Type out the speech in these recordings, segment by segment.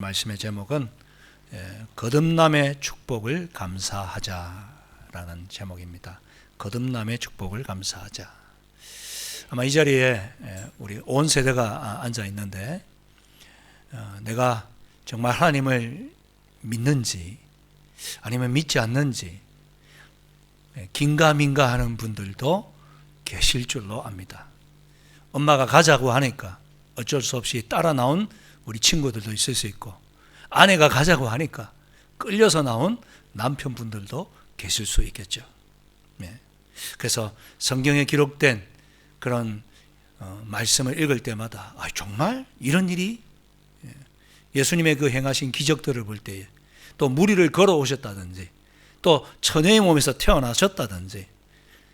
말씀의 제목은 거듭남의 축복을 감사하자라는 제목입니다. 거듭남의 축복을 감사하자. 아마 이 자리에 우리 온 세대가 앉아 있는데 내가 정말 하나님을 믿는지 아니면 믿지 않는지 긴가민가 하는 분들도 계실 줄로 압니다. 엄마가 가자고 하니까 어쩔 수 없이 따라 나온 우리 친구들도 있을 수 있고, 아내가 가자고 하니까 끌려서 나온 남편분들도 계실 수 있겠죠. 그래서 성경에 기록된 그런 말씀을 읽을 때마다 정말 이런 일이, 예수님의 그 행하신 기적들을 볼 때에 또 무리를 걸어오셨다든지 또 처녀의 몸에서 태어나셨다든지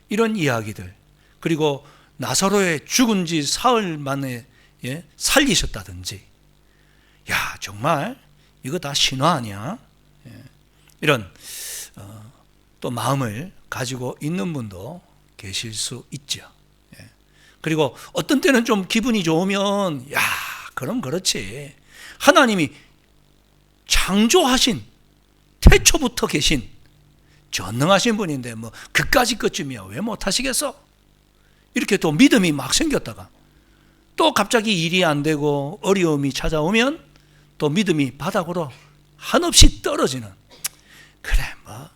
이런 이야기들, 그리고 나사로의 죽은 지 사흘 만에 살리셨다든지, 야 정말 이거 다 신화 아니야? 이런 또 마음을 가지고 있는 분도 계실 수 있죠. 그리고 어떤 때는 좀 기분이 좋으면 야 그럼 그렇지, 하나님이 창조하신 태초부터 계신 전능하신 분인데 뭐 그까짓 것쯤이야 왜 못하시겠어? 이렇게 또 믿음이 막 생겼다가 또 갑자기 일이 안 되고 어려움이 찾아오면 또 믿음이 바닥으로 한없이 떨어지는, 그래 뭐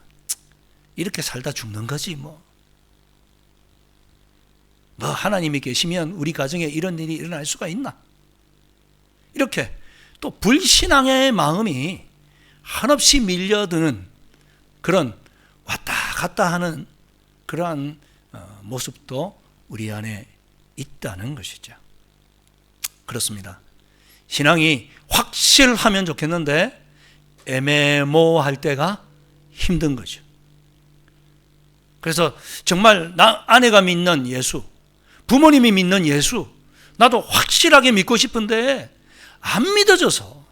이렇게 살다 죽는 거지 뭐 하나님이 계시면 우리 가정에 이런 일이 일어날 수가 있나, 이렇게 또 불신앙의 마음이 한없이 밀려드는 그런 왔다 갔다 하는 그러한 모습도 우리 안에 있다는 것이죠. 그렇습니다. 신앙이 확실하면 좋겠는데 애매모호할 때가 힘든 거죠. 그래서 정말 아내가 믿는 예수, 부모님이 믿는 예수, 나도 확실하게 믿고 싶은데 안 믿어져서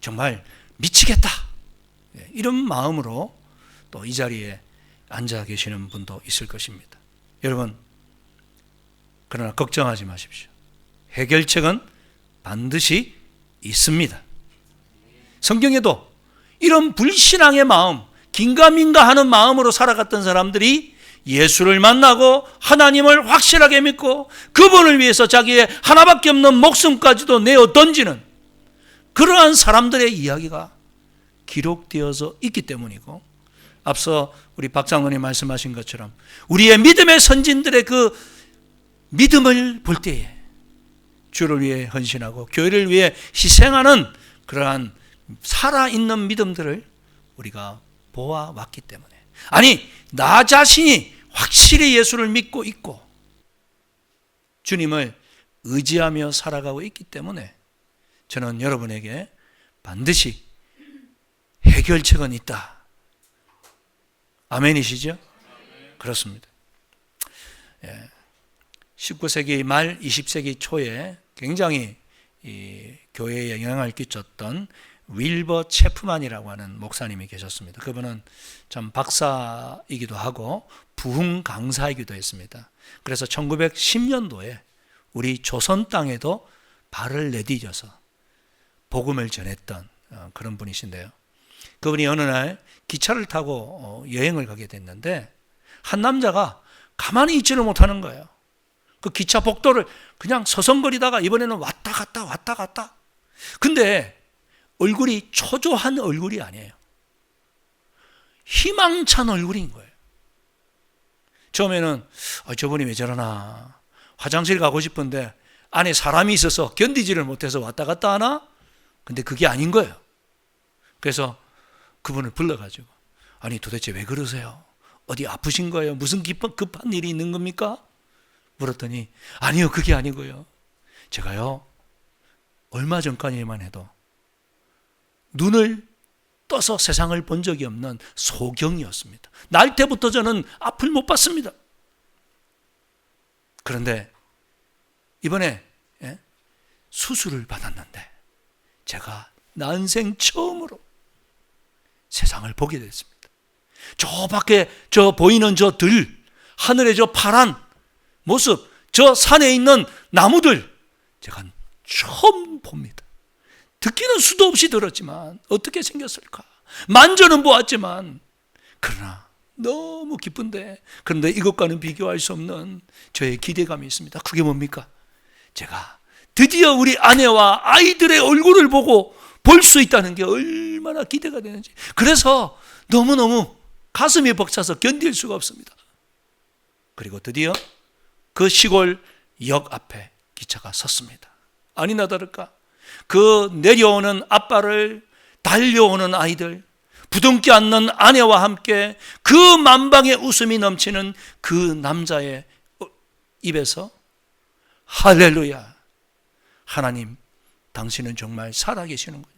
정말 미치겠다, 이런 마음으로 또 이 자리에 앉아 계시는 분도 있을 것입니다. 여러분, 그러나 걱정하지 마십시오. 해결책은 반드시 있습니다. 성경에도 이런 불신앙의 마음, 긴가민가 하는 마음으로 살아갔던 사람들이 예수를 만나고 하나님을 확실하게 믿고 그분을 위해서 자기의 하나밖에 없는 목숨까지도 내어 던지는 그러한 사람들의 이야기가 기록되어서 있기 때문이고, 앞서 우리 박 장로님 말씀하신 것처럼 우리의 믿음의 선진들의 그 믿음을 볼 때에 주를 위해 헌신하고 교회를 위해 희생하는 그러한 살아있는 믿음들을 우리가 보아왔기 때문에, 아니 나 자신이 확실히 예수를 믿고 있고 주님을 의지하며 살아가고 있기 때문에 저는 여러분에게 반드시 해결책은 있다. 아멘이시죠? 그렇습니다. 19세기 말 20세기 초에 굉장히 이 교회에 영향을 끼쳤던 윌버 체프만이라고 하는 목사님이 계셨습니다. 그분은 참 박사이기도 하고 부흥 강사이기도 했습니다. 그래서 1910년도에 우리 조선 땅에도 발을 내디뎌서 복음을 전했던 그런 분이신데요. 그분이 어느 날 기차를 타고 여행을 가게 됐는데 한 남자가 가만히 있지를 못하는 거예요. 그 기차 복도를 그냥 서성거리다가 이번에는 왔다 갔다. 근데 얼굴이 초조한 얼굴이 아니에요. 희망찬 얼굴인 거예요. 처음에는 저분이 왜 저러나, 화장실 가고 싶은데 안에 사람이 있어서 견디지를 못해서 왔다 갔다 하나? 근데 그게 아닌 거예요. 그래서 그분을 불러가지고 아니 도대체 왜 그러세요? 어디 아프신 거예요? 무슨 급한 일이 있는 겁니까? 물었더니 아니요 그게 아니고요, 제가요 얼마 전까지만 해도 눈을 떠서 세상을 본 적이 없는 소경이었습니다. 날 때부터 저는 앞을 못 봤습니다. 그런데 이번에 수술을 받았는데 제가 난생 처음으로 세상을 보게 됐습니다. 저 밖에 보이는 저 들, 하늘의 저 파란 모습, 저 산에 있는 나무들 제가 처음 봅니다. 듣기는 수도 없이 들었지만 어떻게 생겼을까? 만져는 보았지만 그러나 너무 기쁜데, 그런데 이것과는 비교할 수 없는 저의 기대감이 있습니다. 그게 뭡니까? 제가 드디어 우리 아내와 아이들의 얼굴을 보고 볼 수 있다는 게 얼마나 기대가 되는지, 그래서 너무너무 가슴이 벅차서 견딜 수가 없습니다. 그리고 드디어 그 시골 역 앞에 기차가 섰습니다. 아니나 다를까 그 내려오는 아빠를, 달려오는 아이들, 부둥켜 안는 아내와 함께 그 만방의 웃음이 넘치는 그 남자의 입에서 할렐루야, 하나님 당신은 정말 살아계시는군요.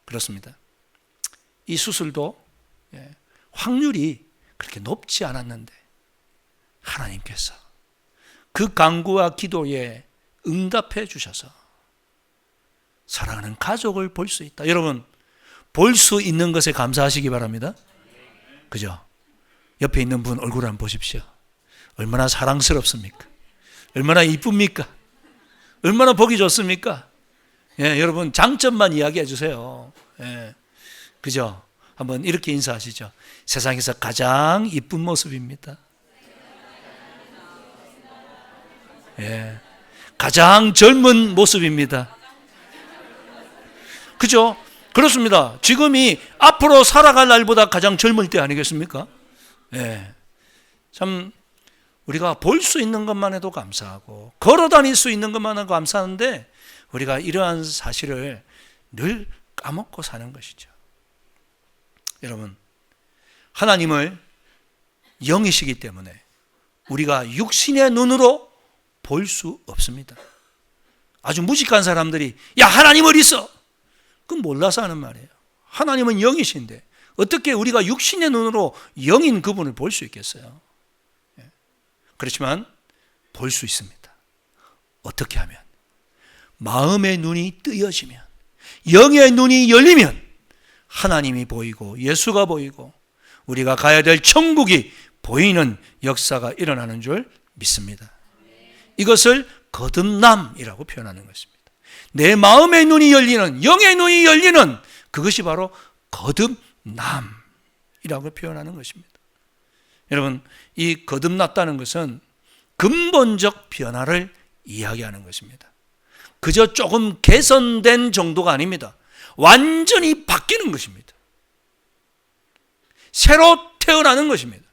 그렇습니다. 이 수술도 확률이 그렇게 높지 않았는데 하나님께서 그 간구와 기도에 응답해 주셔서 사랑하는 가족을 볼 수 있다. 여러분, 볼 수 있는 것에 감사하시기 바랍니다. 그죠? 옆에 있는 분 얼굴 한번 보십시오. 얼마나 사랑스럽습니까? 얼마나 이쁩니까? 얼마나 보기 좋습니까? 여러분 장점만 이야기해 주세요. 그죠? 한번 이렇게 인사하시죠. 세상에서 가장 이쁜 모습입니다. 가장 젊은 모습입니다. 그죠? 그렇습니다. 지금이 앞으로 살아갈 날보다 가장 젊을 때 아니겠습니까? 참 우리가 볼 수 있는 것만 해도 감사하고 걸어 다닐 수 있는 것만 해도 감사한데 우리가 이러한 사실을 늘 까먹고 사는 것이죠. 여러분, 하나님을 영이시기 때문에 우리가 육신의 눈으로 볼 수 없습니다. 아주 무식한 사람들이 야 하나님 어디 있어? 그건 몰라서 하는 말이에요. 하나님은 영이신데 어떻게 우리가 육신의 눈으로 영인 그분을 볼 수 있겠어요? 그렇지만 볼 수 있습니다. 어떻게 하면? 마음의 눈이 뜨여지면, 영의 눈이 열리면 하나님이 보이고 예수가 보이고 우리가 가야 될 천국이 보이는 역사가 일어나는 줄 믿습니다. 이것을 거듭남이라고 표현하는 것입니다. 내 마음의 눈이 열리는, 영의 눈이 열리는 그것이 바로 거듭남이라고 표현하는 것입니다. 여러분, 이 거듭났다는 것은 근본적 변화를 이야기하는 것입니다. 그저 조금 개선된 정도가 아닙니다. 완전히 바뀌는 것입니다. 새로 태어나는 것입니다.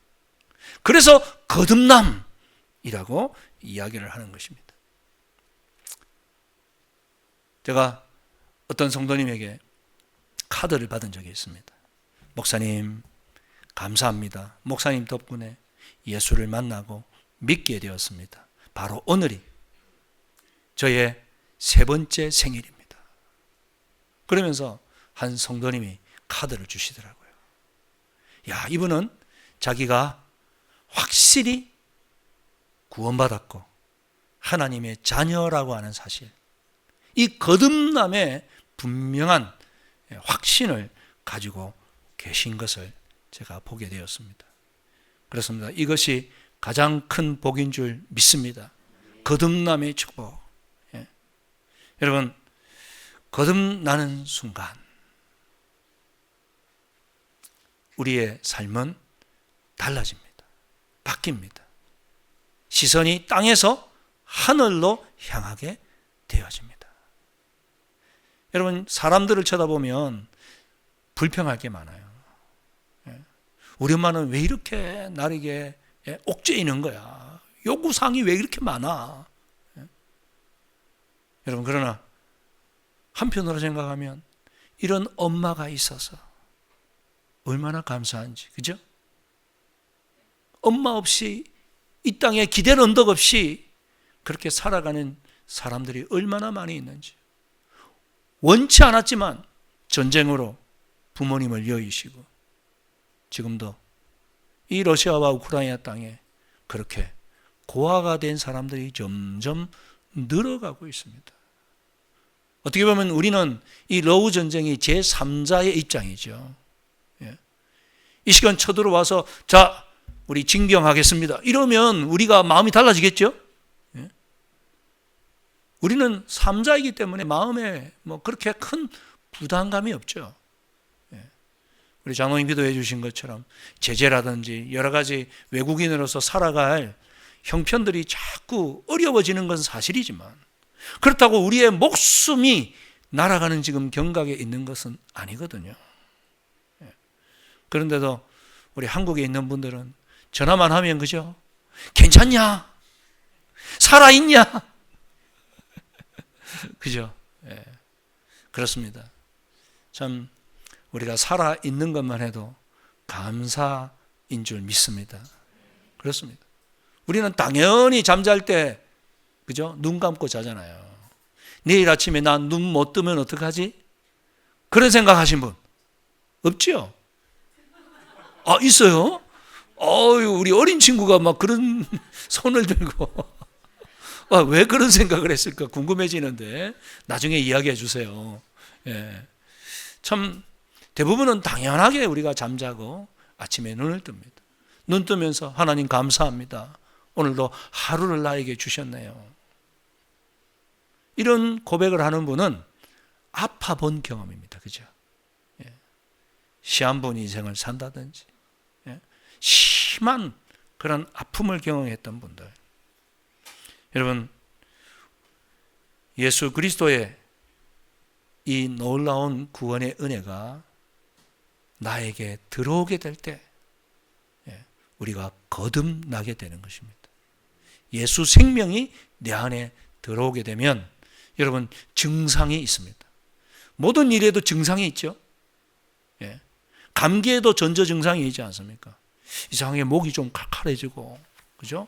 그래서 거듭남이라고 이야기를 하는 것입니다. 제가 어떤 성도님에게 카드를 받은 적이 있습니다. 목사님 감사합니다. 목사님 덕분에 예수를 만나고 믿게 되었습니다. 바로 오늘이 저의 3번째 생일입니다. 그러면서 한 성도님이 카드를 주시더라고요. 야, 이분은 자기가 확실히 구원받았고 하나님의 자녀라고 하는 사실, 이 거듭남의 분명한 확신을 가지고 계신 것을 제가 보게 되었습니다. 그렇습니다. 이것이 가장 큰 복인 줄 믿습니다. 거듭남의 축복. 여러분, 거듭나는 순간 우리의 삶은 달라집니다. 바뀝니다. 시선이 땅에서 하늘로 향하게 되어집니다. 여러분, 사람들을 쳐다보면 불평할 게 많아요. 우리 엄마는 왜 이렇게 나에게 옥죄이는 거야? 요구사항이 왜 이렇게 많아? 여러분, 그러나 한편으로 생각하면 이런 엄마가 있어서 얼마나 감사한지, 그죠? 엄마 없이 이 땅에 기댈 언덕 없이 그렇게 살아가는 사람들이 얼마나 많이 있는지. 원치 않았지만 전쟁으로 부모님을 여의시고 지금도 이 러시아와 우크라이나 땅에 그렇게 고아가 된 사람들이 점점 늘어가고 있습니다. 어떻게 보면 우리는 이 러우 전쟁이 제3자의 입장이죠. 이 시간 쳐들어와서 자, 우리 징병하겠습니다. 이러면 우리가 마음이 달라지겠죠? 우리는 삼자이기 때문에 마음에 뭐 그렇게 큰 부담감이 없죠. 우리 장로님 기도해 주신 것처럼 제재라든지 여러 가지 외국인으로서 살아갈 형편들이 자꾸 어려워지는 건 사실이지만, 그렇다고 우리의 목숨이 날아가는 지금 경각에 있는 것은 아니거든요. 그런데도 우리 한국에 있는 분들은 전화만 하면 그죠? 괜찮냐? 살아있냐? 그죠? 그렇습니다. 참 우리가 살아있는 것만 해도 감사인 줄 믿습니다. 그렇습니다. 우리는 당연히 잠잘 때 그죠? 눈 감고 자잖아요. 내일 아침에 난 눈 못 뜨면 어떡하지? 그런 생각하신 분 없죠? 아, 있어요? 우리 어린 친구가 막 그런 손을 들고 왜 그런 생각을 했을까 궁금해지는데 나중에 이야기해 주세요. 참 대부분은 당연하게 우리가 잠자고 아침에 눈을 뜹니다. 눈 뜨면서 하나님 감사합니다. 오늘도 하루를 나에게 주셨네요. 이런 고백을 하는 분은 아파본 경험입니다. 그죠? 시한부 인생을 산다든지 심한 그런 아픔을 경험했던 분들, 여러분, 예수 그리스도의 이 놀라운 구원의 은혜가 나에게 들어오게 될 때 우리가 거듭나게 되는 것입니다. 예수 생명이 내 안에 들어오게 되면 여러분 증상이 있습니다. 모든 일에도 증상이 있죠. 감기에도 전조 증상이 있지 않습니까? 이상하게 목이 좀 칼칼해지고, 그죠?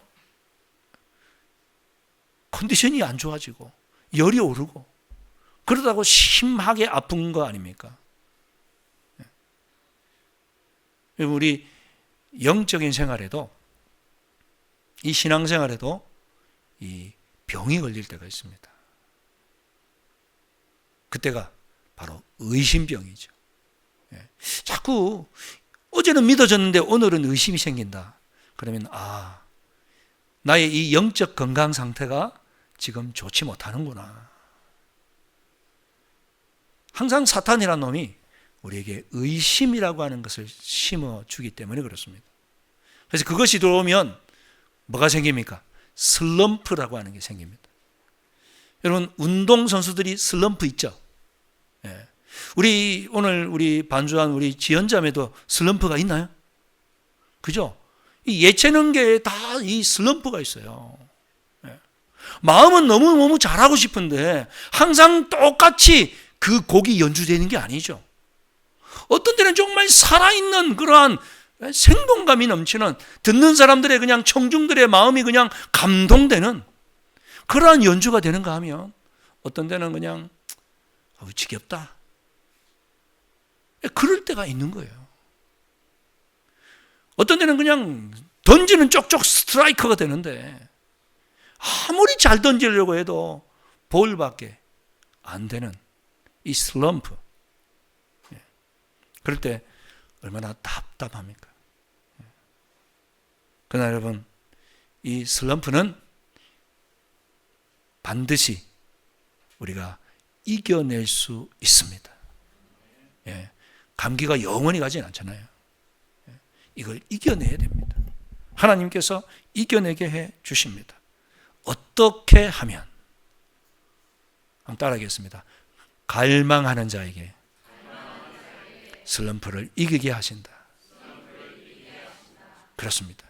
컨디션이 안 좋아지고 열이 오르고 그러다고 심하게 아픈 거 아닙니까? 우리 영적인 생활에도, 이 신앙생활에도 이 병이 걸릴 때가 있습니다. 그때가 바로 의심병이죠. 자꾸 어제는 믿어졌는데 오늘은 의심이 생긴다. 그러면 나의 이 영적 건강 상태가 지금 좋지 못하는구나. 항상 사탄이라는 놈이 우리에게 의심이라고 하는 것을 심어주기 때문에 그렇습니다. 그래서 그것이 들어오면 뭐가 생깁니까? 슬럼프라고 하는 게 생깁니다. 여러분, 운동선수들이 슬럼프 있죠? 오늘 우리 반주한 우리 지연자매도 슬럼프가 있나요? 그죠? 이 예체능계에 다 이 슬럼프가 있어요. 마음은 너무너무 잘하고 싶은데 항상 똑같이 그 곡이 연주되는 게 아니죠. 어떤 때는 정말 살아있는 그러한 생동감이 넘치는, 듣는 사람들의 그냥 청중들의 마음이 그냥 감동되는 그러한 연주가 되는가 하면 어떤 때는 그냥 지겹다. 그럴 때가 있는 거예요. 어떤 때는 그냥 던지는 쪽쪽 스트라이커가 되는데 아무리 잘 던지려고 해도 볼밖에 안 되는 이 슬럼프. 그럴 때 얼마나 답답합니까? 그러나 여러분, 이 슬럼프는 반드시 우리가 이겨낼 수 있습니다. 감기가 영원히 가진 않잖아요. 이걸 이겨내야 됩니다. 하나님께서 이겨내게 해 주십니다. 어떻게 하면? 한번 따라하겠습니다. 갈망하는 자에게 슬럼프를 이기게 하신다. 그렇습니다.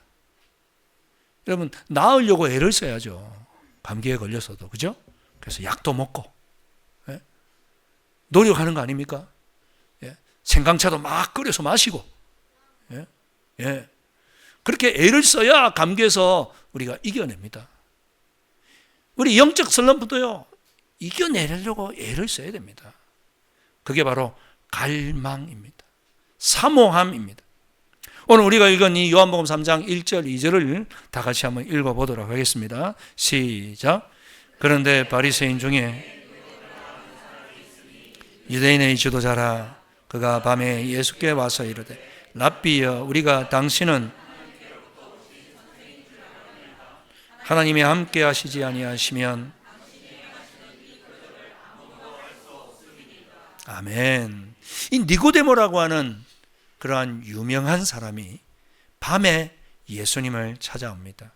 여러분, 나으려고 애를 써야죠. 감기에 걸려서도, 그죠? 그래서 약도 먹고 노력하는 거 아닙니까? 생강차도 막 끓여서 마시고, 그렇게 애를 써야 감기에서 우리가 이겨냅니다. 우리 영적 슬럼프도요, 이겨내려고 애를 써야 됩니다. 그게 바로 갈망입니다. 사모함입니다. 오늘 우리가 읽은 이 요한복음 3장 1절 2절을 다 같이 한번 읽어보도록 하겠습니다. 시작. 그런데 바리새인 중에 유대인의 지도자라, 그가 밤에 예수께 와서 이르되 랍비여, 우리가 당신은 하나님이 함께 하시지 아니하시면 아멘. 이 니고데모라고 하는 그러한 유명한 사람이 밤에 예수님을 찾아옵니다.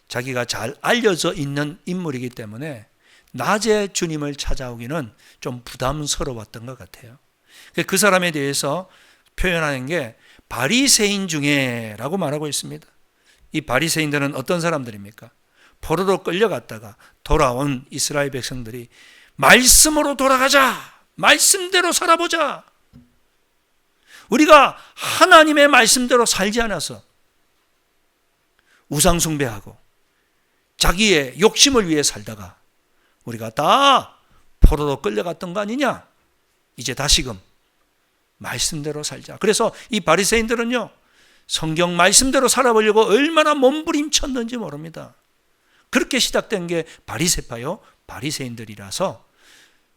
자기가 잘 알려져 있는 인물이기 때문에 낮에 주님을 찾아오기는 좀 부담스러웠던 것 같아요. 그 사람에 대해서 표현하는 게 바리새인 중에라고 말하고 있습니다. 이 바리새인들은 어떤 사람들입니까? 포로로 끌려갔다가 돌아온 이스라엘 백성들이 말씀으로 돌아가자, 말씀대로 살아보자, 우리가 하나님의 말씀대로 살지 않아서 우상 숭배하고 자기의 욕심을 위해 살다가 우리가 다 포로로 끌려갔던 거 아니냐? 이제 다시금 말씀대로 살자. 그래서 이 바리새인들은요, 성경 말씀대로 살아보려고 얼마나 몸부림쳤는지 모릅니다. 그렇게 시작된 게 바리새파요, 바리새인들이라서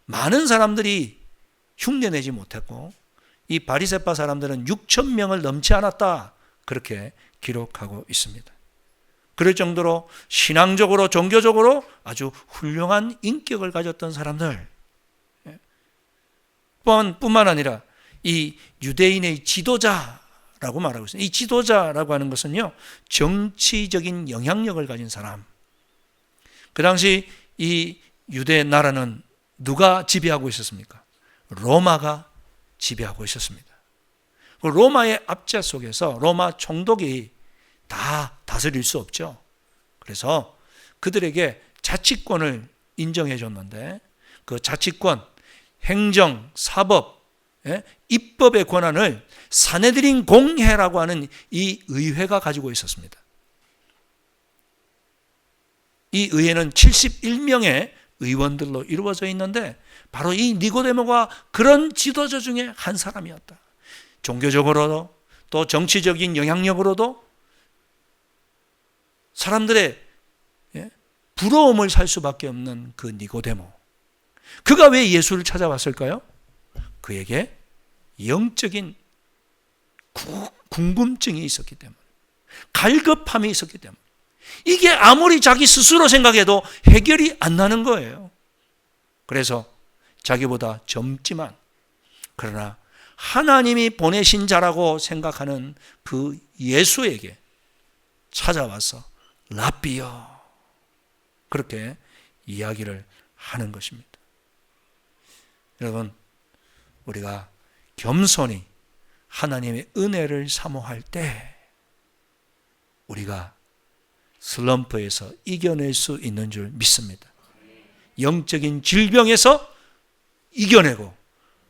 많은 사람들이 흉내내지 못했고, 이 바리새파 사람들은 6천 명을 넘지 않았다, 그렇게 기록하고 있습니다. 그럴 정도로 신앙적으로 종교적으로 아주 훌륭한 인격을 가졌던 사람들, 뿐만 아니라 이 유대인의 지도자라고 말하고 있습니다. 이 지도자라고 하는 것은요, 정치적인 영향력을 가진 사람. 그 당시 이 유대 나라는 누가 지배하고 있었습니까? 로마가 지배하고 있었습니다. 로마의 압제 속에서 로마 총독이 다 다스릴 수 없죠. 그래서 그들에게 자치권을 인정해 줬는데, 그 자치권, 행정, 사법, 입법의 권한을 사네드린 공회라고 하는 이 의회가 가지고 있었습니다. 이 의회는 71명의 의원들로 이루어져 있는데 바로 이 니고데모가 그런 지도자 중에 한 사람이었다. 종교적으로도 또 정치적인 영향력으로도 사람들의 부러움을 살 수밖에 없는 그 니고데모. 그가 왜 예수를 찾아왔을까요? 그에게 영적인 궁금증이 있었기 때문에, 갈급함이 있었기 때문에, 이게 아무리 자기 스스로 생각해도 해결이 안 나는 거예요. 그래서 자기보다 젊지만 그러나 하나님이 보내신 자라고 생각하는 그 예수에게 찾아와서 랍비여, 그렇게 이야기를 하는 것입니다. 여러분, 우리가 겸손히 하나님의 은혜를 사모할 때 우리가 슬럼프에서 이겨낼 수 있는 줄 믿습니다. 영적인 질병에서 이겨내고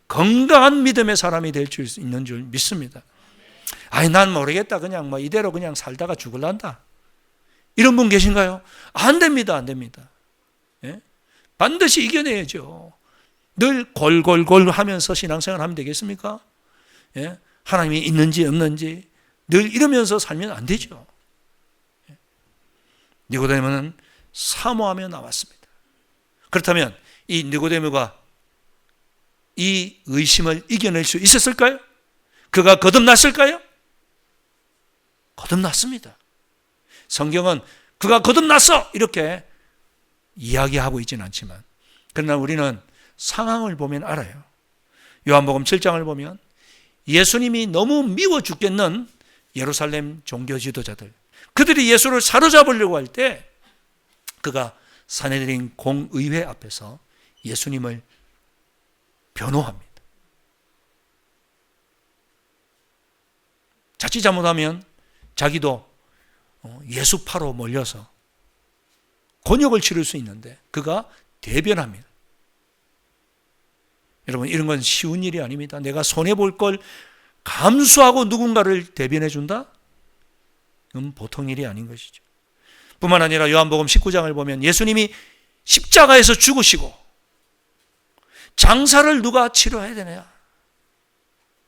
건강한 믿음의 사람이 될 수 있는 줄 믿습니다. 아니, 난 모르겠다, 그냥 뭐 이대로 그냥 살다가 죽을란다, 이런 분 계신가요? 안 됩니다, 안 됩니다. 반드시 이겨내야죠. 늘 골골골 하면서 신앙생활 하면 되겠습니까? 하나님이 있는지 없는지 늘 이러면서 살면 안 되죠. 니고데모는 사모하며 나왔습니다. 그렇다면 이 니고데모가 이 의심을 이겨낼 수 있었을까요? 그가 거듭났을까요? 거듭났습니다. 성경은 그가 거듭났어 이렇게 이야기하고 있지는 않지만, 그러나 우리는 상황을 보면 알아요. 요한복음 7장을 보면 예수님이 너무 미워 죽겠는 예루살렘 종교 지도자들, 그들이 예수를 사로잡으려고 할 때 그가 사내들인 공의회 앞에서 예수님을 변호합니다. 자칫 잘못하면 자기도 예수파로 몰려서 곤욕을 치를 수 있는데 그가 대변합니다. 여러분, 이런 건 쉬운 일이 아닙니다. 내가 손해볼 걸 감수하고 누군가를 대변해 준다? 그건 보통 일이 아닌 것이죠. 뿐만 아니라 요한복음 19장을 보면 예수님이 십자가에서 죽으시고 장사를 누가 치러야 되냐?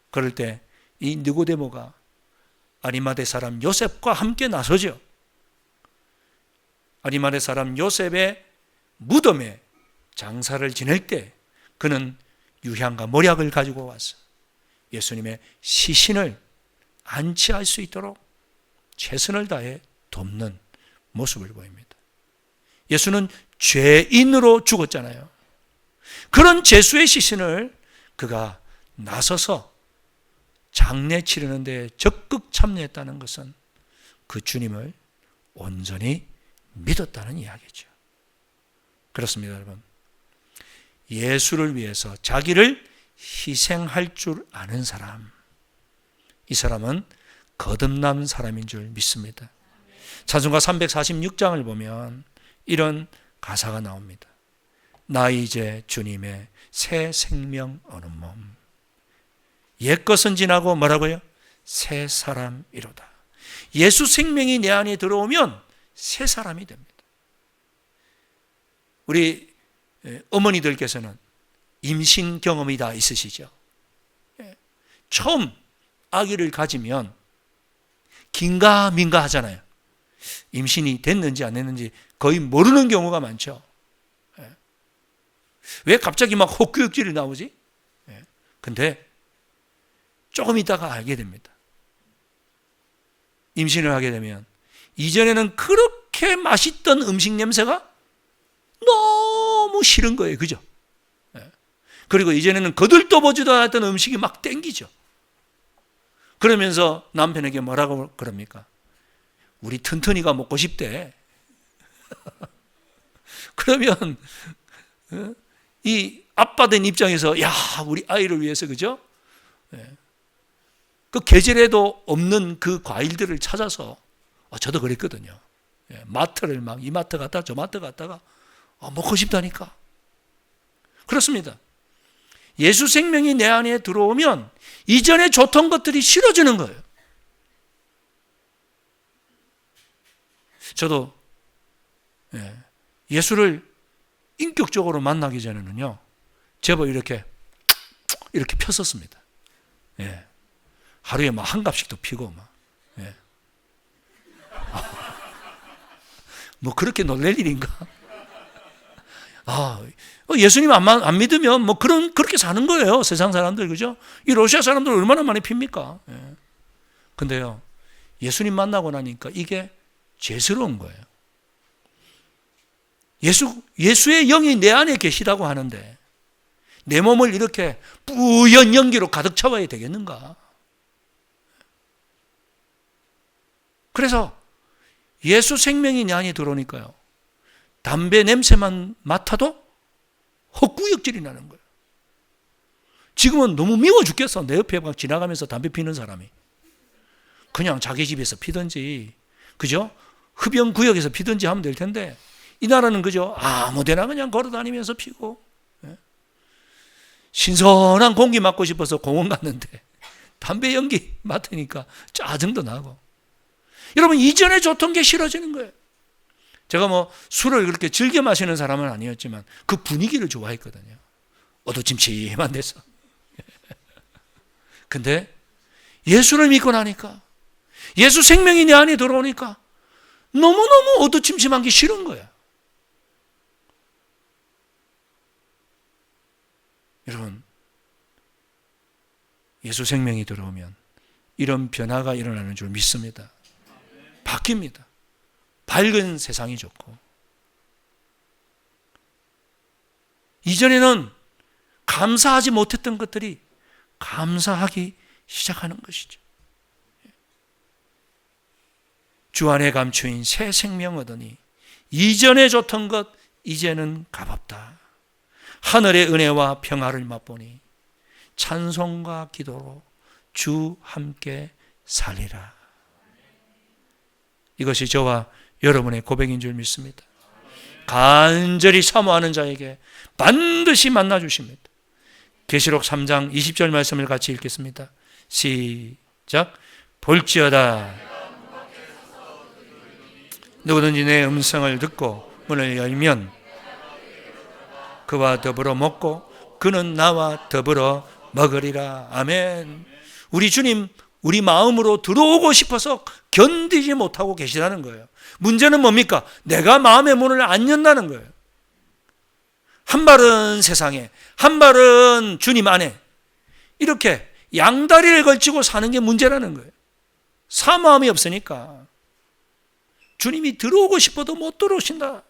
그럴 때 이 니고데모가 아리마대 사람 요셉과 함께 나서죠. 아리마대 사람 요셉의 무덤에 장사를 지낼 때 그는 유향과 몰약을 가지고 와서 예수님의 시신을 안치할 수 있도록 최선을 다해 돕는 모습을 보입니다. 예수는 죄인으로 죽었잖아요. 그런 죄수의 시신을 그가 나서서 장례 치르는 데 적극 참여했다는 것은 그 주님을 온전히 믿었다는 이야기죠. 그렇습니다, 여러분. 예수를 위해서 자기를 희생할 줄 아는 사람, 이 사람은 거듭난 사람인 줄 믿습니다. 찬송가 346장을 보면 이런 가사가 나옵니다. 나 이제 주님의 새 생명 얻는 몸, 옛것은 지나고 뭐라고요? 새 사람이로다. 예수 생명이 내 안에 들어오면 새 사람이 됩니다. 우리 어머니들께서는 임신 경험이 다 있으시죠? 처음 아기를 가지면 긴가민가 하잖아요. 임신이 됐는지 안 됐는지 거의 모르는 경우가 많죠. 왜 갑자기 막 헛구역질이 나오지? 근데 조금 있다가 알게 됩니다. 임신을 하게 되면 이전에는 그렇게 맛있던 음식 냄새가 너무 싫은 거예요. 그죠? 그리고 이전에는 거들떠보지도 않았던 음식이 막 땡기죠. 그러면서 남편에게 뭐라고 그럽니까? 우리 튼튼이가 먹고 싶대. 그러면 이 아빠 된 입장에서 야, 우리 아이를 위해서, 그죠? 그 계절에도 없는 그 과일들을 찾아서, 저도 그랬거든요. 마트를 막 이 마트 갔다가 저 마트 갔다가 먹고 싶다니까. 그렇습니다. 예수 생명이 내 안에 들어오면 이전에 좋던 것들이 싫어지는 거예요. 저도 예수를 인격적으로 만나기 전에는요, 제법 이렇게 폈었습니다. 하루에 막 한 갑씩도 피고 막. 뭐 그렇게 놀랄 일인가? 예수님 안 믿으면 뭐 그렇게 사는 거예요. 세상 사람들, 그죠? 이 러시아 사람들 얼마나 많이 핍니까? 근데요, 예수님 만나고 나니까 이게 죄스러운 거예요. 예수의 영이 내 안에 계시다고 하는데 내 몸을 이렇게 뿌연 연기로 가득 채워야 되겠는가? 그래서 예수 생명이 내 안에 들어오니까요, 담배 냄새만 맡아도 헛구역질이 나는 거예요. 지금은 너무 미워 죽겠어. 내 옆에 막 지나가면서 담배 피는 사람이. 그냥 자기 집에서 피든지, 그죠? 흡연구역에서 피든지 하면 될 텐데, 이 나라는 그죠? 아무데나 그냥 걸어다니면서 피고, 신선한 공기 맡고 싶어서 공원 갔는데 담배 연기 맡으니까 짜증도 나고. 여러분, 이전에 좋던 게 싫어지는 거예요. 제가 뭐 술을 그렇게 즐겨 마시는 사람은 아니었지만 그 분위기를 좋아했거든요. 어두침침한 데서. 근데 예수를 믿고 나니까, 예수 생명이 내 안에 들어오니까 너무너무 어두침침한 게 싫은 거야. 여러분, 예수 생명이 들어오면 이런 변화가 일어나는 줄 믿습니다. 바뀝니다. 밝은 세상이 좋고, 이전에는 감사하지 못했던 것들이 감사하기 시작하는 것이죠. 주 안에 감추인 새 생명 얻으니 이전에 좋던 것 이제는 값없다. 하늘의 은혜와 평화를 맛보니 찬송과 기도로 주 함께 살리라. 이것이 저와 여러분의 고백인 줄 믿습니다. 간절히 사모하는 자에게 반드시 만나 주십니다. 계시록 3장 20절 말씀을 같이 읽겠습니다. 시작. 볼지어다 누구든지 내 음성을 듣고 문을 열면 그와 더불어 먹고 그는 나와 더불어 먹으리라. 아멘. 우리 주님, 우리 마음으로 들어오고 싶어서 견디지 못하고 계시다는 거예요. 문제는 뭡니까? 내가 마음의 문을 안 연다는 거예요. 한 발은 세상에, 한 발은 주님 안에, 이렇게 양다리를 걸치고 사는 게 문제라는 거예요. 사모함이 없으니까 주님이 들어오고 싶어도 못 들어오신다.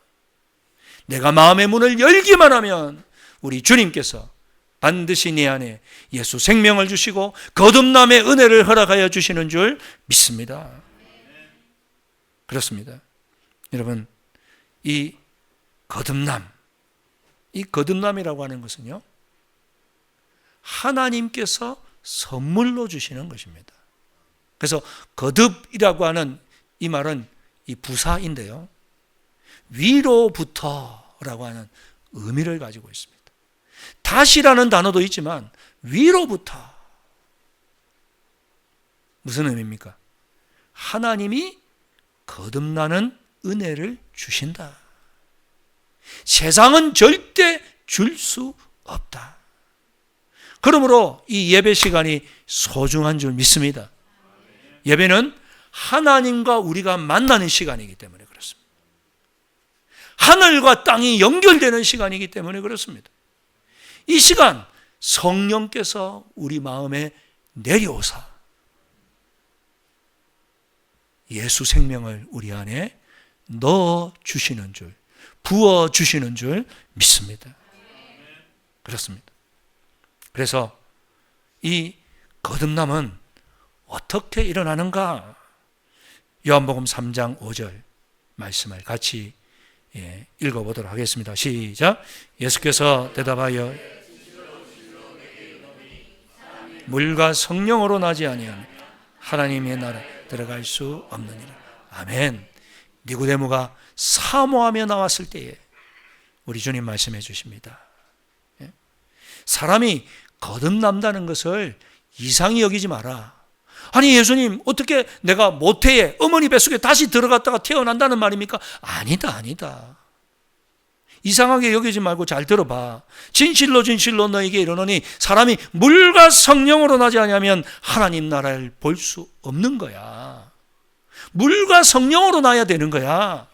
내가 마음의 문을 열기만 하면 우리 주님께서 반드시 네 안에 예수 생명을 주시고 거듭남의 은혜를 허락하여 주시는 줄 믿습니다. 그렇습니다. 여러분, 이 거듭남이라고 하는 것은요, 하나님께서 선물로 주시는 것입니다. 그래서 거듭이라고 하는 이 말은 이 부사인데요, 위로부터라고 하는 의미를 가지고 있습니다. 다시라는 단어도 있지만 위로부터, 무슨 의미입니까? 하나님이 거듭나는 은혜를 주신다. 세상은 절대 줄 수 없다. 그러므로 이 예배 시간이 소중한 줄 믿습니다. 예배는 하나님과 우리가 만나는 시간이기 때문에 그렇습니다. 하늘과 땅이 연결되는 시간이기 때문에 그렇습니다. 이 시간 성령께서 우리 마음에 내려오사 예수 생명을 우리 안에 넣어 주시는 줄, 부어 주시는 줄 믿습니다. 그렇습니다. 그래서 이 거듭남은 어떻게 일어나는가? 요한복음 3장 5절 말씀을 같이 읽어보도록 하겠습니다. 시작. 예수께서 대답하여 물과 성령으로 나지 아니하면 하나님의 나라에 들어갈 수 없느니라. 아멘. 니고데모가 사모하며 나왔을 때에 우리 주님 말씀해 주십니다. 사람이 거듭난다는 것을 이상히 여기지 마라. 아니 예수님, 어떻게 내가 모태에 어머니 뱃속에 다시 들어갔다가 태어난다는 말입니까? 아니다. 이상하게 여기지 말고 잘 들어봐. 진실로 너에게 이르노니 사람이 물과 성령으로 나지 아니하면 하나님 나라를 볼 수 없는 거야. 물과 성령으로 나야 되는 거야.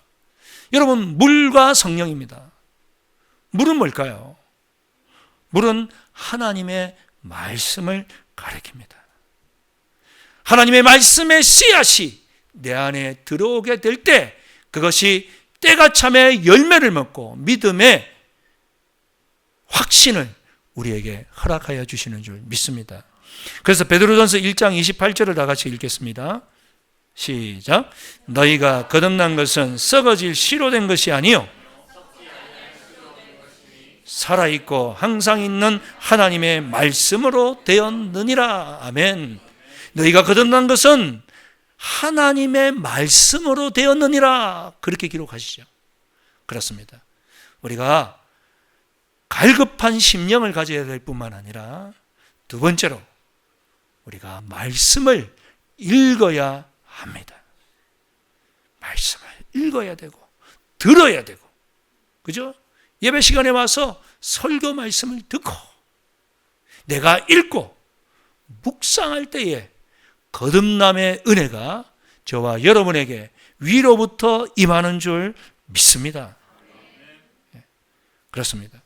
여러분, 물과 성령입니다. 물은 뭘까요? 물은 하나님의 말씀을 가리킵니다. 하나님의 말씀의 씨앗이 내 안에 들어오게 될 때 그것이 때가 참에 열매를 맺고 믿음의 확신을 우리에게 허락하여 주시는 줄 믿습니다. 그래서 베드로전서 1장 28절을 다 같이 읽겠습니다. 시작. 너희가 거듭난 것은 썩어질 씨로 된 것이 아니요 살아있고 항상 있는 하나님의 말씀으로 되었느니라. 아멘. 너희가 거듭난 것은 하나님의 말씀으로 되었느니라. 그렇게 기록하시죠. 그렇습니다. 우리가 갈급한 심령을 가져야 될 뿐만 아니라 두 번째로 우리가 말씀을 읽어야 합니다. 말씀을 읽어야 되고 들어야 되고, 그죠? 예배 시간에 와서 설교 말씀을 듣고 내가 읽고 묵상할 때에 거듭남의 은혜가 저와 여러분에게 위로부터 임하는 줄 믿습니다. 그렇습니다.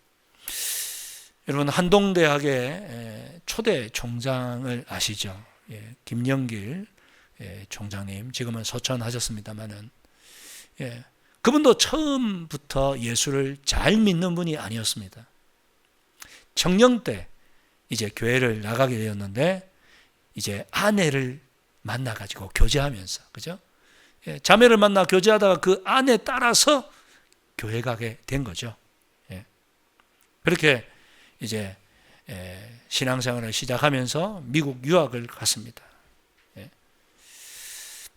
여러분, 한동대학의 초대 총장을 아시죠? 김영길 총장님, 지금은 소천하셨습니다마는, 그분도 처음부터 예수를 잘 믿는 분이 아니었습니다. 청년 때 이제 교회를 나가게 되었는데 이제 아내를 만나가지고 교제하면서, 그죠? 자매를 만나 교제하다가 그 아내 따라서 교회 가게 된 거죠. 그렇게 이제 신앙생활을 시작하면서 미국 유학을 갔습니다.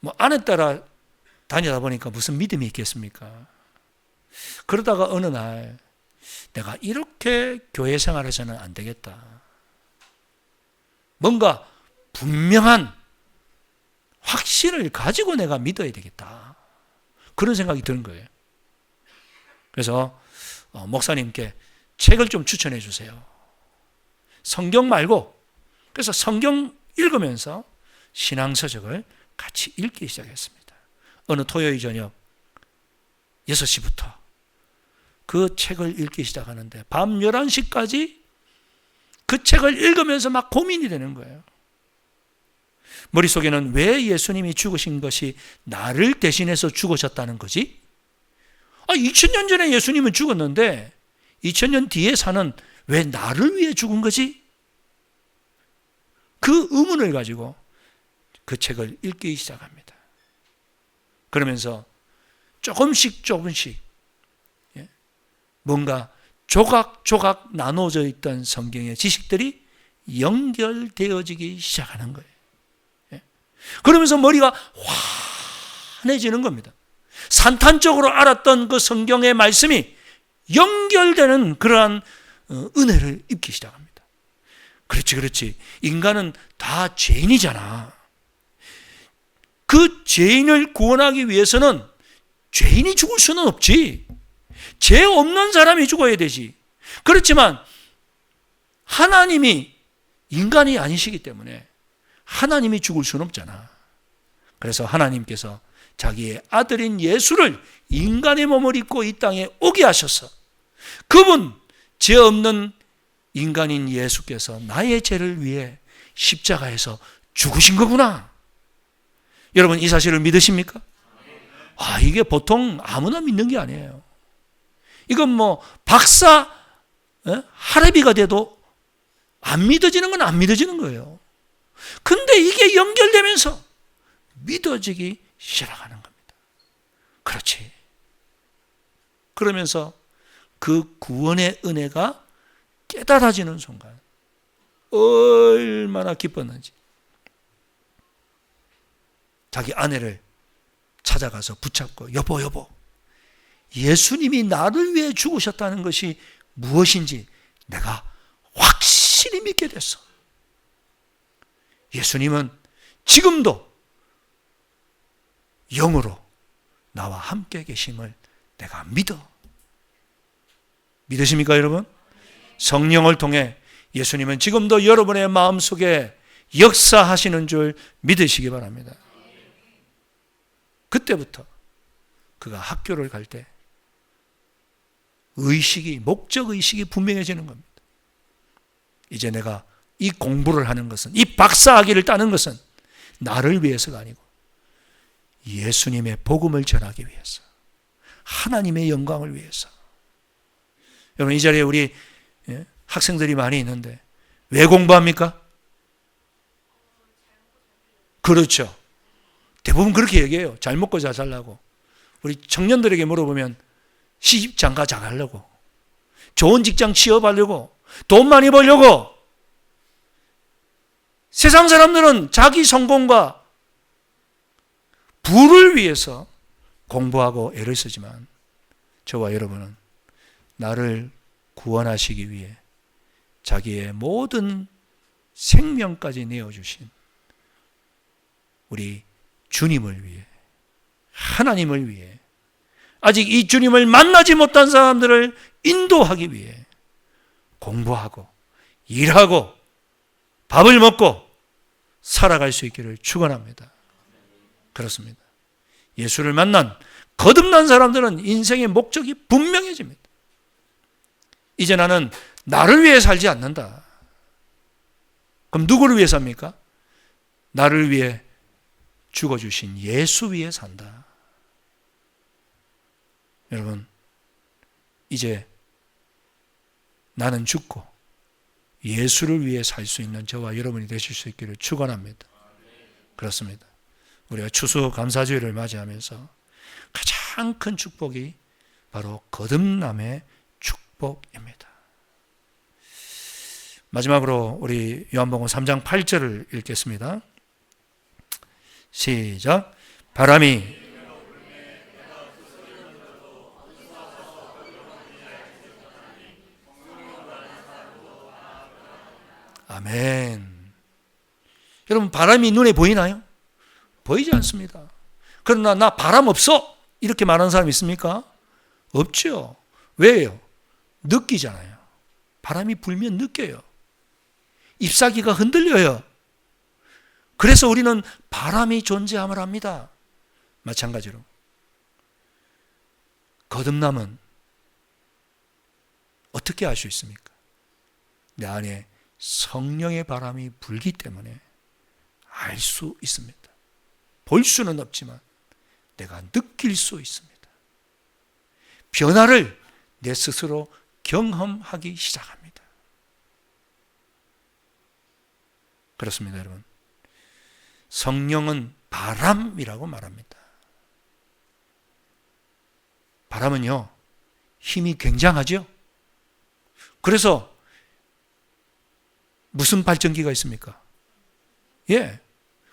뭐 아내 따라 다니다 보니까 무슨 믿음이 있겠습니까? 그러다가 어느 날 내가 이렇게 교회 생활해서는 안 되겠다. 뭔가 분명한 확신을 가지고 내가 믿어야 되겠다. 그런 생각이 드는 거예요. 그래서 목사님께 책을 좀 추천해 주세요. 성경 말고. 그래서 성경 읽으면서 신앙서적을 같이 읽기 시작했습니다. 어느 토요일 저녁 6시부터 그 책을 읽기 시작하는데 밤 11시까지 그 책을 읽으면서 막 고민이 되는 거예요. 머릿속에는 왜 예수님이 죽으신 것이 나를 대신해서 죽으셨다는 거지? 2000년 전에 예수님은 죽었는데 2000년 뒤에 사는 왜 나를 위해 죽은 거지? 그 의문을 가지고 그 책을 읽기 시작합니다. 그러면서 조금씩 뭔가 조각조각 나눠져 있던 성경의 지식들이 연결되어지기 시작하는 거예요. 그러면서 머리가 환해지는 겁니다. 산탄적으로 알았던 그 성경의 말씀이 연결되는 그러한 은혜를 입기 시작합니다. 그렇지. 인간은 다 죄인이잖아. 그 죄인을 구원하기 위해서는 죄인이 죽을 수는 없지. 죄 없는 사람이 죽어야 되지. 그렇지만 하나님이 인간이 아니시기 때문에 하나님이 죽을 수는 없잖아. 그래서 하나님께서 자기의 아들인 예수를 인간의 몸을 입고 이 땅에 오게 하셔서 그분 죄 없는 인간인 예수께서 나의 죄를 위해 십자가에서 죽으신 거구나. 여러분 이 사실을 믿으십니까? 이게 보통 아무나 믿는 게 아니에요. 이건 뭐 박사 할애비가 돼도 안 믿어지는 건 안 믿어지는 거예요. 근데 이게 연결되면서 믿어지기 시작하는 겁니다. 그렇지. 그러면서 그 구원의 은혜가 깨달아지는 순간 얼마나 기뻤는지 자기 아내를 찾아가서 붙잡고 여보 예수님이 나를 위해 죽으셨다는 것이 무엇인지 내가 확실히 믿게 됐어. 예수님은 지금도 영으로 나와 함께 계심을 내가 믿어. 믿으십니까 여러분? 성령을 통해 예수님은 지금도 여러분의 마음속에 역사하시는 줄 믿으시기 바랍니다. 그때부터 그가 학교를 갈 때 목적의식이 분명해지는 겁니다. 이제 내가 이 공부를 하는 것은, 이 박사학위를 따는 것은 나를 위해서가 아니고 예수님의 복음을 전하기 위해서, 하나님의 영광을 위해서. 여러분 이 자리에 우리 학생들이 많이 있는데 왜 공부합니까? 그렇죠. 대부분 그렇게 얘기해요. 잘 먹고 잘 살라고. 우리 청년들에게 물어보면 시집 장가 잘하려고, 좋은 직장 취업하려고, 돈 많이 벌려고. 세상 사람들은 자기 성공과 부를 위해서 공부하고 애를 쓰지만 저와 여러분은 나를 구원하시기 위해 자기의 모든 생명까지 내어주신 우리 주님을 위해, 하나님을 위해, 아직 이 주님을 만나지 못한 사람들을 인도하기 위해 공부하고 일하고 밥을 먹고 살아갈 수 있기를 축원합니다. 그렇습니다. 예수를 만난 거듭난 사람들은 인생의 목적이 분명해집니다. 이제 나는 나를 위해 살지 않는다. 그럼 누구를 위해 삽니까? 나를 위해 죽어주신 예수 위해 산다. 여러분, 이제 나는 죽고 예수를 위해 살 수 있는 저와 여러분이 되실 수 있기를 축원합니다. 그렇습니다. 우리가 추수 감사주일을 맞이하면서 가장 큰 축복이 바로 거듭남의 축복입니다. 마지막으로 우리 요한복음 3장 8절을 읽겠습니다. 시작. 바람이 아멘. 여러분 바람이 눈에 보이나요? 보이지 않습니다. 그러나 나 바람 없어 이렇게 말하는 사람 있습니까? 없죠. 왜요? 느끼잖아요. 바람이 불면 느껴요. 잎사귀가 흔들려요. 그래서 우리는 바람이 존재함을 합니다. 마찬가지로 거듭남은 어떻게 알 수 있습니까? 내 안에 성령의 바람이 불기 때문에 알 수 있습니다. 볼 수는 없지만 내가 느낄 수 있습니다. 변화를 내 스스로 경험하기 시작합니다. 그렇습니다, 여러분. 성령은 바람이라고 말합니다. 바람은요, 힘이 굉장하죠? 그래서 무슨 발전기가 있습니까? 예,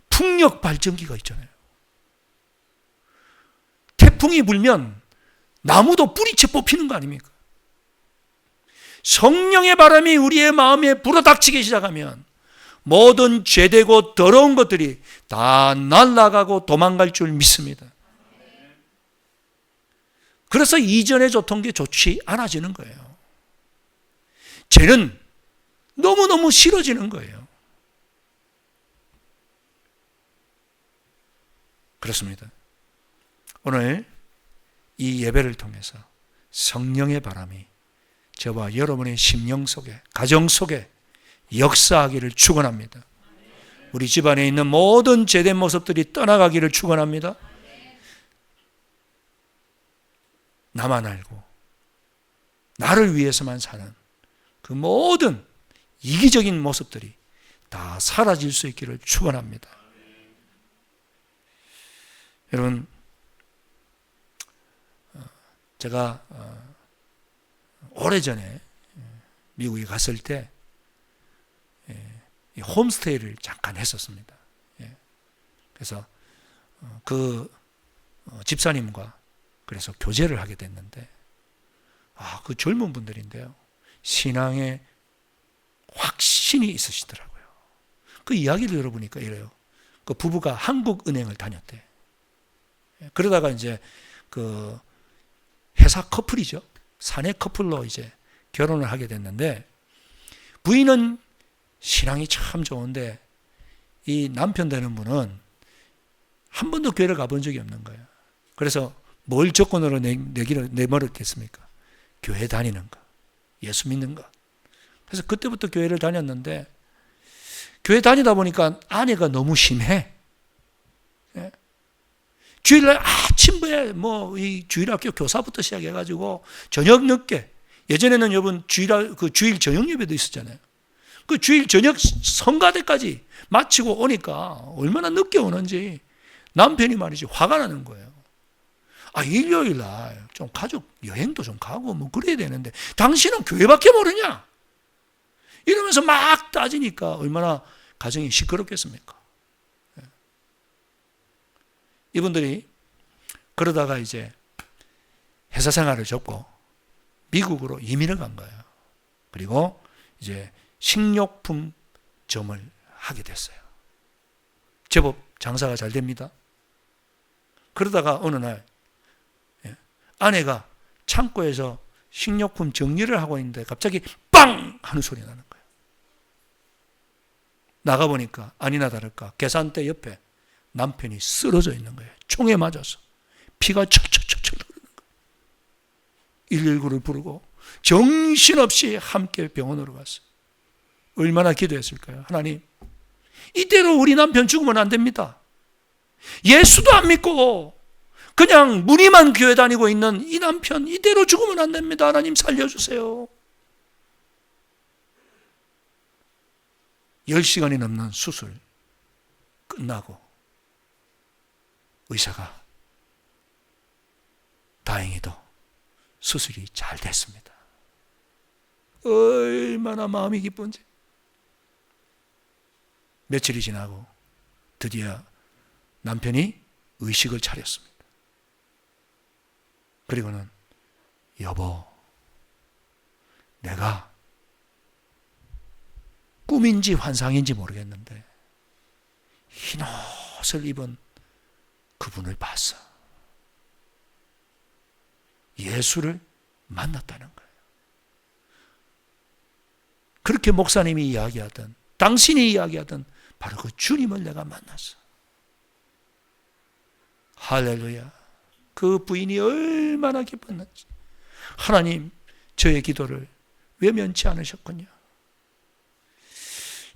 풍력 발전기가 있잖아요. 태풍이 불면 나무도 뿌리채 뽑히는 거 아닙니까? 성령의 바람이 우리의 마음에 불어닥치기 시작하면 모든 죄되고 더러운 것들이 다 날아가고 도망갈 줄 믿습니다. 그래서 이전에 좋던 게 좋지 않아지는 거예요. 죄는 너무너무 싫어지는 거예요. 그렇습니다. 오늘 이 예배를 통해서 성령의 바람이 저와 여러분의 심령 속에, 가정 속에 역사하기를 축원합니다. 우리 집안에 있는 모든 죄된 모습들이 떠나가기를 축원합니다. 나만 알고 나를 위해서만 사는 그 모든 이기적인 모습들이 다 사라질 수 있기를 축원합니다. 여러분, 제가 오래전에 미국에 갔을 때 홈스테이를 잠깐 했었습니다. 그래서 그 집사님과 그래서 교제를 하게 됐는데, 그 젊은 분들인데요, 신앙에 확신이 있으시더라고요. 그 이야기를 들어보니까 이래요. 그 부부가 한국은행을 다녔대. 그러다가 이제 그 회사 커플이죠. 사내 커플로 이제 결혼을 하게 됐는데, 부인은 신앙이 참 좋은데 이 남편 되는 분은 한 번도 교회를 가본 적이 없는 거예요. 그래서 뭘 조건으로 내버렸겠습니까? 교회 다니는 거, 예수 믿는 거. 그래서 그때부터 교회를 다녔는데, 교회 다니다 보니까 아내가 너무 심해. 주일날 아침에 이 주일학교 교사부터 시작해가지고 저녁 늦게, 예전에는 여러분 주일 저녁 예배도 있었잖아요. 그 주일 저녁 성가대까지 마치고 오니까 얼마나 늦게 오는지 남편이 말이지 화가 나는 거예요. 일요일 날 좀 가족 여행도 좀 가고 뭐 그래야 되는데 당신은 교회밖에 모르냐? 이러면서 막 따지니까 얼마나 가정이 시끄럽겠습니까? 이분들이 그러다가 이제 회사 생활을 접고 미국으로 이민을 간 거예요. 그리고 이제 식료품 점을 하게 됐어요. 제법 장사가 잘 됩니다. 그러다가 어느 날 아내가 창고에서 식료품 정리를 하고 있는데 갑자기 빵! 하는 소리 나는 거예요. 나가보니까 아니나 다를까 계산대 옆에 남편이 쓰러져 있는 거예요. 총에 맞아서 피가 철철철철 흐르는 거예요. 119를 부르고 정신없이 함께 병원으로 갔어요. 얼마나 기도했을까요? 하나님, 이대로 우리 남편 죽으면 안 됩니다. 예수도 안 믿고 그냥 무늬만 교회 다니고 있는 이 남편 이대로 죽으면 안 됩니다. 하나님 살려주세요. 10시간이 넘는 수술 끝나고 의사가 다행히도 수술이 잘 됐습니다. 얼마나 마음이 기쁜지. 며칠이 지나고 드디어 남편이 의식을 차렸습니다. 그리고는 여보, 내가 꿈인지 환상인지 모르겠는데 흰 옷을 입은 그분을 봤어. 예수를 만났다는 거예요. 그렇게 목사님이 이야기하던, 당신이 이야기하던 바로 그 주님을 내가 만났어. 할렐루야. 그 부인이 얼마나 기뻤는지. 하나님, 저의 기도를 외면치 않으셨군요.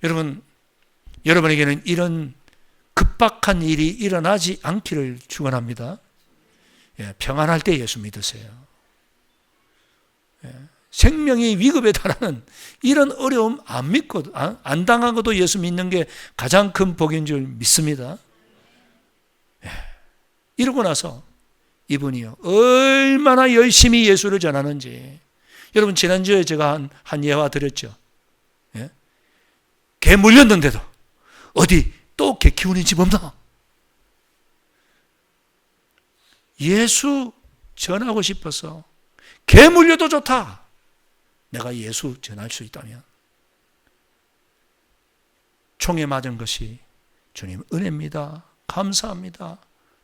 여러분, 여러분에게는 이런 급박한 일이 일어나지 않기를 축원합니다. 평안할 때 예수 믿으세요. 생명이 위급에 달하는 이런 어려움 안 믿고, 안 당하고도 예수 믿는 게 가장 큰 복인 줄 믿습니다. 이러고 나서 이분이요, 얼마나 열심히 예수를 전하는지. 여러분, 지난주에 제가 한 예화 드렸죠. 예? 개 물렸는데도 어디 또 개 키우는 집 없나? 예수 전하고 싶어서 개 물려도 좋다. 내가 예수 전할 수 있다면. 총에 맞은 것이 주님 은혜입니다. 감사합니다.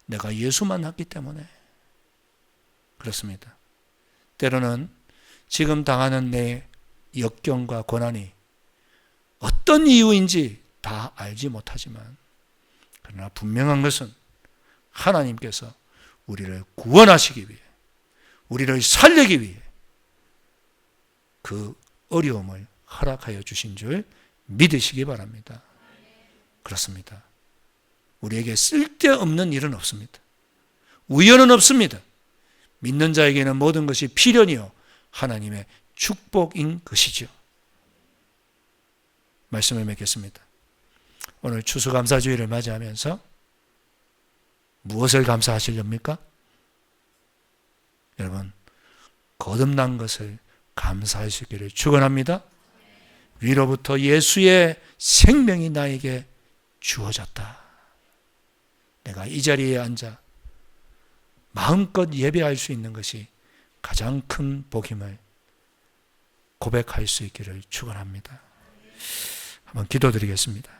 내가 예수만 했기 때문에. 그렇습니다. 때로는 지금 당하는 내 역경과 고난이 어떤 이유인지 다 알지 못하지만, 그러나 분명한 것은 하나님께서 우리를 구원하시기 위해, 우리를 살리기 위해 그 어려움을 허락하여 주신 줄 믿으시기 바랍니다. 그렇습니다. 우리에게 쓸데없는 일은 없습니다. 우연은 없습니다. 믿는 자에게는 모든 것이 필연이요 하나님의 축복인 것이죠. 말씀을 맺겠습니다. 오늘 추수감사주의를 맞이하면서 무엇을 감사하시렵니까? 여러분, 거듭난 것을 감사할 수 있기를 축원합니다. 위로부터 예수의 생명이 나에게 주어졌다. 내가 이 자리에 앉아 마음껏 예배할 수 있는 것이 가장 큰 복임을 고백할 수 있기를 축원합니다. 한번 기도드리겠습니다.